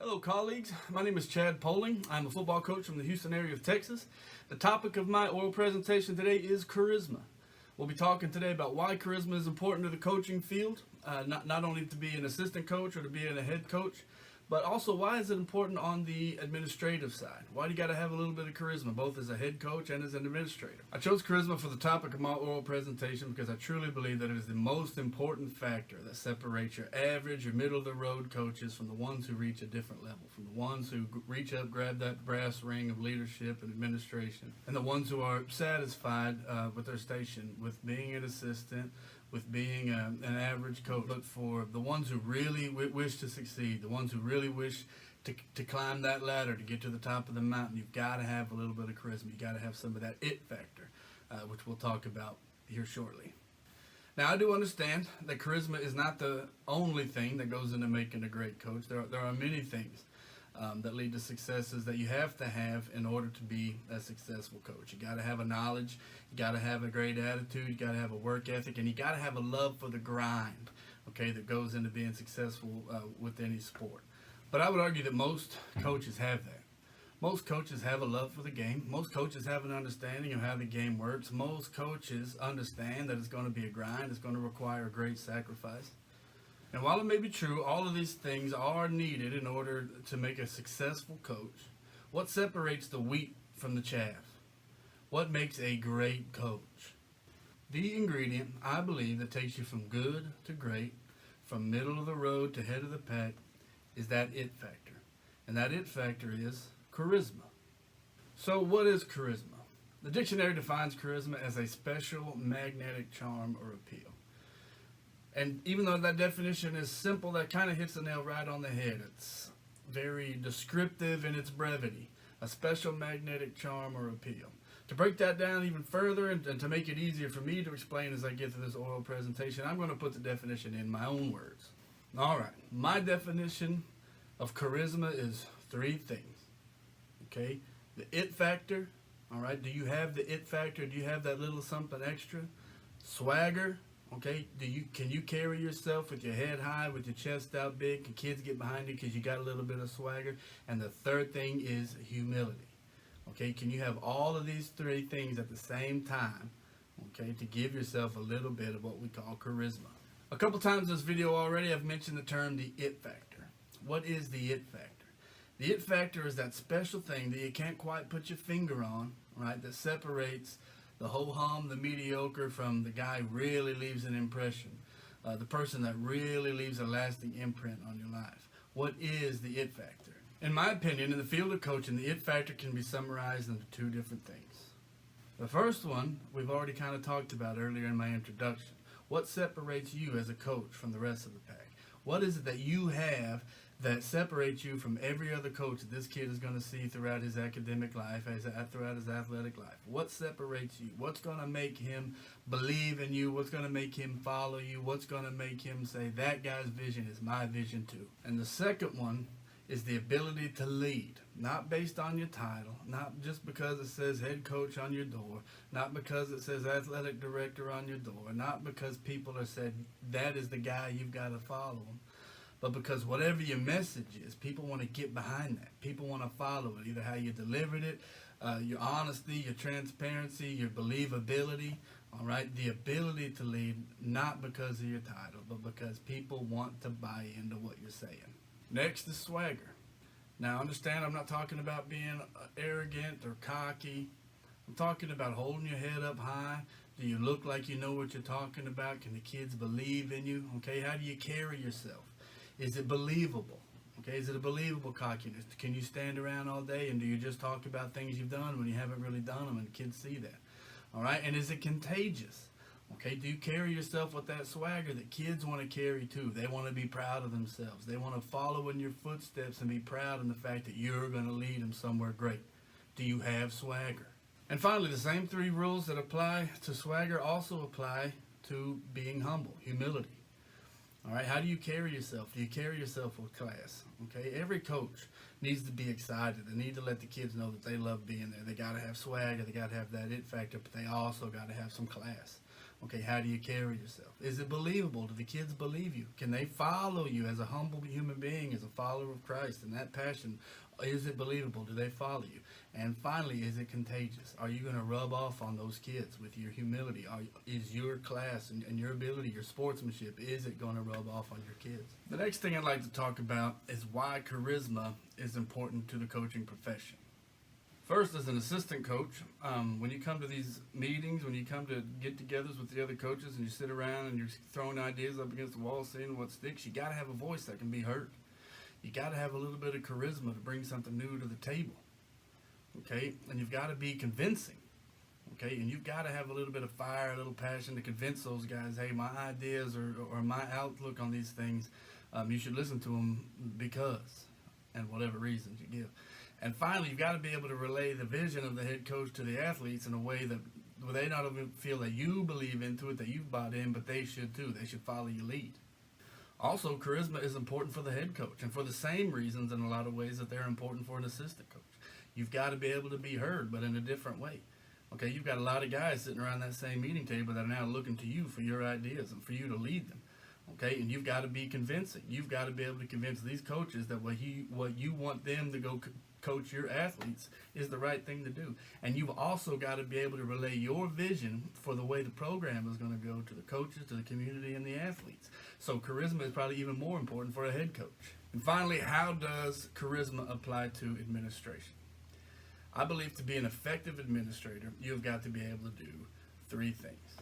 Hello colleagues, my name is Chad Poling. I'm a football coach from the Houston area of Texas. The topic of my oral presentation today is charisma. We'll be talking today about why charisma is important to the coaching field, not only to be an assistant coach or to be a head coach, but also why is it important on the administrative side? Why do you got to have a little bit of charisma, both as a head coach and as an administrator? I chose charisma for the topic of my oral presentation because I truly believe that it is the most important factor that separates your average or middle-of-the-road coaches from the ones who reach a different level, from the ones who reach up, grab that brass ring of leadership and administration, and the ones who are satisfied with their station, with being an assistant, with being an average coach. But for the ones who really wish to succeed, the ones who really wish to climb that ladder, to get to the top of the mountain, you've got to have a little bit of charisma. You've got to have some of that it factor, which we'll talk about here shortly. Now, I do understand that charisma is not the only thing that goes into making a great coach. There are many things that lead to successes that you have to have in order to be a successful coach. You got to have a knowledge, you got to have a great attitude, you got to have a work ethic, and you got to have a love for the grind, okay, that goes into being successful with any sport. But I would argue that most coaches have that. Most coaches have a love for the game. Most coaches have an understanding of how the game works. Most coaches understand that it's going to be a grind, it's going to require a great sacrifice. And while it may be true, all of these things are needed in order to make a successful coach. What separates the wheat from the chaff? What makes a great coach? The ingredient, I believe, that takes you from good to great, from middle of the road to head of the pack, is that it factor. And that it factor is charisma. So what is charisma? The dictionary defines charisma as a special magnetic charm or appeal. And even though that definition is simple, that kind of hits the nail right on the head. It's very descriptive in its brevity. A special magnetic charm or appeal. To break that down even further and to make it easier for me to explain as I get through this oral presentation, I'm going to put the definition in my own words. All right. My definition of charisma is three things. Okay? The it factor. All right. Do you have the it factor? Do you have that little something extra? Swagger. Okay, can you carry yourself with your head high, with your chest out big? Can kids get behind you because you got a little bit of swagger? And the third thing is humility. Okay, can you have all of these three things at the same time, okay, to give yourself a little bit of what we call charisma? A couple times in this video already, I've mentioned the term the it factor. What is the it factor? The it factor is that special thing that you can't quite put your finger on, right, that separates the ho-hum, the mediocre, from the guy who really leaves an impression, the person that really leaves a lasting imprint on your life. What is the it factor? In my opinion, in the field of coaching, the it factor can be summarized into two different things. The first one we've already kind of talked about earlier in my introduction. What separates you as a coach from the rest of the pack? What is it that you have that separates you from every other coach that this kid is going to see throughout his academic life, throughout his athletic life? What separates you? What's going to make him believe in you? What's going to make him follow you? What's going to make him say, that guy's vision is my vision too? And the second one is the ability to lead, not based on your title, not just because it says head coach on your door, not because it says athletic director on your door, not because people are said that is the guy you've got to follow him, but because whatever your message is, people want to get behind that. People want to follow it, either how you delivered it, your honesty, your transparency, your believability, all right? The ability to lead, not because of your title, but because people want to buy into what you're saying. Next is swagger. Now, understand, I'm not talking about being arrogant or cocky. I'm talking about holding your head up high. Do you look like you know what you're talking about? Can the kids believe in you? Okay, how do you carry yourself? Is it believable? Okay, is it a believable cockiness? Can you stand around all day and do you just talk about things you've done when you haven't really done them and the kids see that? All right, and is it contagious? Okay, do you carry yourself with that swagger that kids want to carry too? They want to be proud of themselves. They want to follow in your footsteps and be proud in the fact that you're going to lead them somewhere great. Do you have swagger? And finally, the same three rules that apply to swagger also apply to being humble, humility. All right, how do you carry yourself? Do you carry yourself with class? Okay, every coach needs to be excited. They need to let the kids know that they love being there. They got to have swagger. They got to have that it factor, but they also got to have some class. Okay, how do you carry yourself? Is it believable? Do the kids believe you? Can they follow you as a humble human being, as a follower of Christ? And that passion, is it believable? Do they follow you? And finally, is it contagious? Are you going to rub off on those kids with your humility? Is your class and your ability, your sportsmanship, is it going to rub off on your kids? The next thing I'd like to talk about is why charisma is important to the coaching profession. First, as an assistant coach, when you come to these meetings, when you come to get-togethers with the other coaches and you sit around and you're throwing ideas up against the wall, seeing what sticks, you got to have a voice that can be heard. You got to have a little bit of charisma to bring something new to the table, okay? And you've got to be convincing, okay? And you've got to have a little bit of fire, a little passion to convince those guys, hey, my ideas or my outlook on these things, you should listen to them because, and whatever reasons you give. And finally, you've got to be able to relay the vision of the head coach to the athletes in a way that where they not only feel that you believe into it, that you've bought in, but they should too. They should follow your lead. Also, charisma is important for the head coach, and for the same reasons in a lot of ways that they're important for an assistant coach. You've got to be able to be heard, but in a different way. Okay, you've got a lot of guys sitting around that same meeting table that are now looking to you for your ideas and for you to lead them. Okay, and you've got to be convincing. You've got to be able to convince these coaches that what you want them to go coach your athletes is the right thing to do. And you've also got to be able to relay your vision for the way the program is going to go to the coaches, to the community, and the athletes. So charisma is probably even more important for a head coach. And finally, how does charisma apply to administration? I believe to be an effective administrator, you've got to be able to do three things.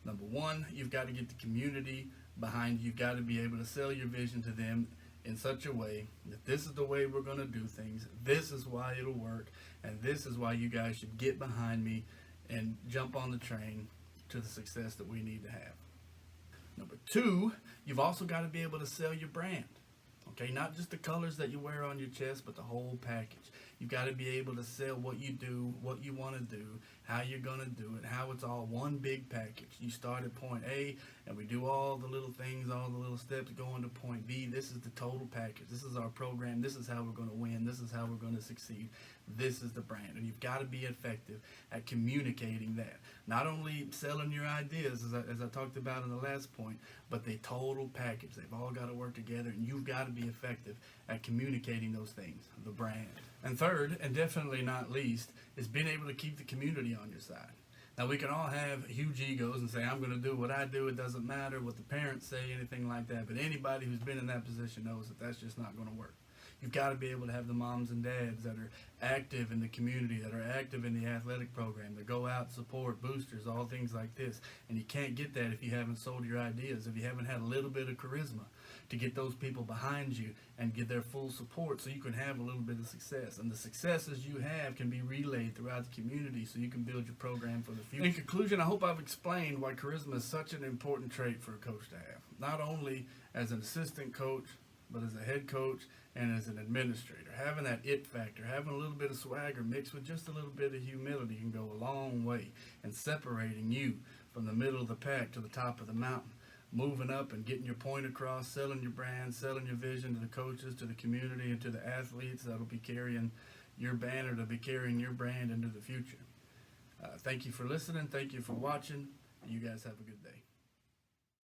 Number one, you've got to get the community behind you. You've got to be able to sell your vision to them in such a way that this is the way we're going to do things, this is why it'll work, and this is why you guys should get behind me and jump on the train to the success that we need to have. Number two, you've also got to be able to sell your brand. Okay, not just the colors that you wear on your chest, but the whole package. You've got to be able to sell what you do, what you want to do, how you're going to do it, how it's all one big package. You start at point A, and we do all the little things, all the little steps going to point B. This is the total package. This is our program. This is how we're going to win. This is how we're going to succeed. This is the brand. And you've got to be effective at communicating that. Not only selling your ideas, as I talked about in the last point, but the total package. They've all got to work together, and you've got to be effective at communicating those things, the brand. And third, and definitely not least, is being able to keep the community on your side. Now, we can all have huge egos and say, I'm going to do what I do. It doesn't matter what the parents say, anything like that. But anybody who's been in that position knows that that's just not going to work. You've got to be able to have the moms and dads that are active in the community, that are active in the athletic program, that go out, support, boosters, all things like this. And you can't get that if you haven't sold your ideas, if you haven't had a little bit of charisma to get those people behind you and get their full support so you can have a little bit of success. And the successes you have can be relayed throughout the community so you can build your program for the future. In conclusion, I hope I've explained why charisma is such an important trait for a coach to have. Not only as an assistant coach, but as a head coach and as an administrator. Having that it factor, having a little bit of swagger mixed with just a little bit of humility can go a long way in separating you from the middle of the pack to the top of the mountain. Moving up and getting your point across, selling your brand, selling your vision to the coaches, to the community, and to the athletes that'll be carrying your banner, to be carrying your brand into the future. Thank you for listening. Thank you for watching. You guys have a good day.